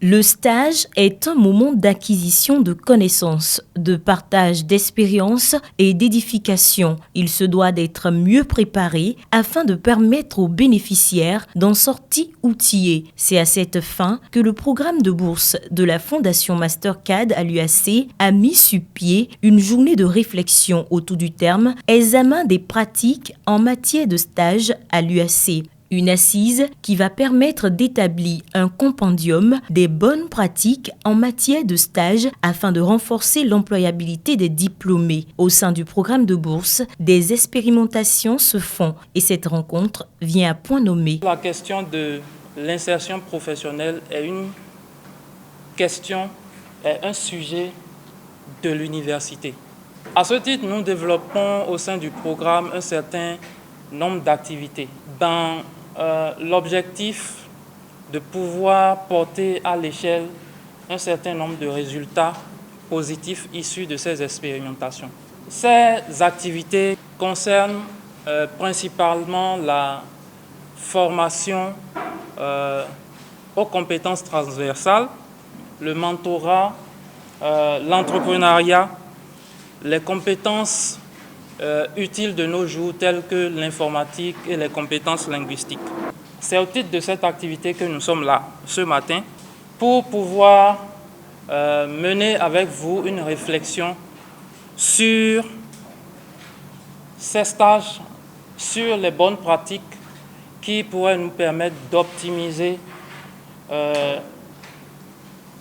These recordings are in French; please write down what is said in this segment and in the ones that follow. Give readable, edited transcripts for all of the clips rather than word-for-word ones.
Le stage est un moment d'acquisition de connaissances, de partage d'expériences et d'édification. Il se doit d'être mieux préparé afin de permettre aux bénéficiaires d'en sortir outillés. C'est à cette fin que le programme de bourse de la Fondation Mastercard à l'UAC a mis sur pied une journée de réflexion autour du terme « examen des pratiques en matière de stage à l'UAC ». Une assise qui va permettre d'établir un compendium des bonnes pratiques en matière de stage afin de renforcer l'employabilité des diplômés. Au sein du programme de bourse, des expérimentations se font et cette rencontre vient à point nommé. La question de l'insertion professionnelle est un sujet de l'université. À ce titre, nous développons au sein du programme un certain nombre d'activités dans l'objectif de pouvoir porter à l'échelle un certain nombre de résultats positifs issus de ces expérimentations. Ces activités concernent principalement la formation aux compétences transversales, le mentorat, l'entrepreneuriat, les compétences utiles de nos jours telles que l'informatique et les compétences linguistiques. C'est au titre de cette activité que nous sommes là ce matin pour pouvoir mener avec vous une réflexion sur ces stages, sur les bonnes pratiques qui pourraient nous permettre d'optimiser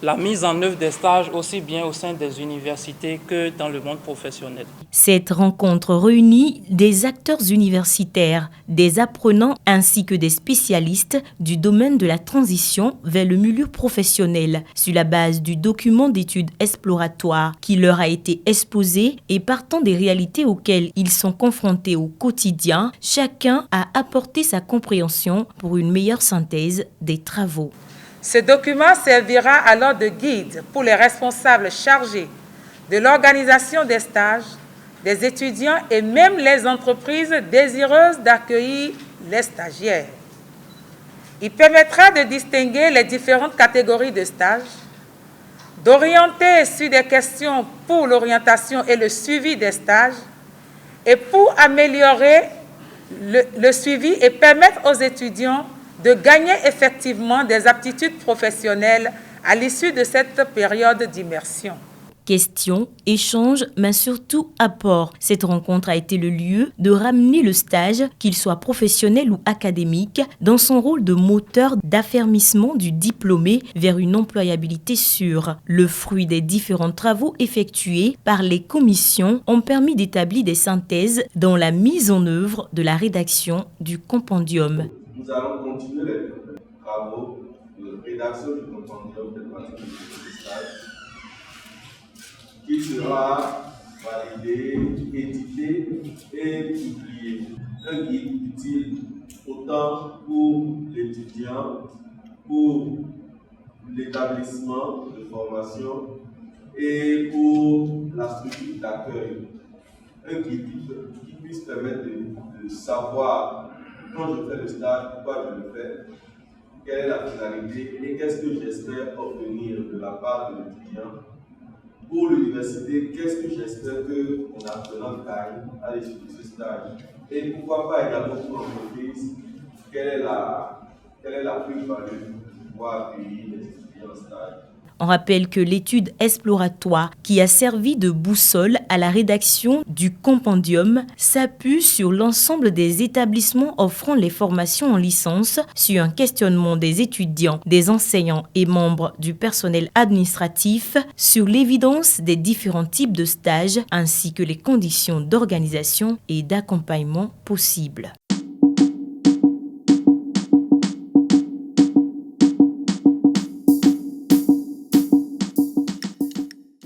la mise en œuvre des stages aussi bien au sein des universités que dans le monde professionnel. Cette rencontre réunit des acteurs universitaires, des apprenants ainsi que des spécialistes du domaine de la transition vers le milieu professionnel sur la base du document d'études exploratoires qui leur a été exposé et partant des réalités auxquelles ils sont confrontés au quotidien, chacun a apporté sa compréhension pour une meilleure synthèse des travaux. Ce document servira alors de guide pour les responsables chargés de l'organisation des stages, des étudiants et même les entreprises désireuses d'accueillir les stagiaires. Il permettra de distinguer les différentes catégories de stages, d'orienter sur des questions pour l'orientation et le suivi des stages et pour améliorer le suivi et permettre aux étudiants de gagner effectivement des aptitudes professionnelles à l'issue de cette période d'immersion. Questions, échanges, mais surtout apports. Cette rencontre a été le lieu de ramener le stage, qu'il soit professionnel ou académique, dans son rôle de moteur d'affermissement du diplômé vers une employabilité sûre. Le fruit des différents travaux effectués par les commissions ont permis d'établir des synthèses dans la mise en œuvre de la rédaction du compendium. Nous allons continuer les travaux de rédaction du compendium des pratiques de stage qui sera validé, édité et publié. Un guide utile autant pour l'étudiant, pour l'établissement de formation et pour la structure d'accueil. Un guide qui puisse permettre de savoir quand je fais le stage, pourquoi je le fais, quelle est la finalité et qu'est-ce que j'espère obtenir de la part de l'étudiant. Pour l'université, qu'est-ce que j'espère que mon apprenant gagne à l'issue de ce stage. Et pourquoi pas également pour l'entreprise, quelle est la plus-value de pouvoir accueillir les étudiants en stage. On rappelle que l'étude exploratoire qui a servi de boussole à la rédaction du compendium s'appuie sur l'ensemble des établissements offrant les formations en licence sur un questionnement des étudiants, des enseignants et membres du personnel administratif sur l'évidence des différents types de stages ainsi que les conditions d'organisation et d'accompagnement possibles.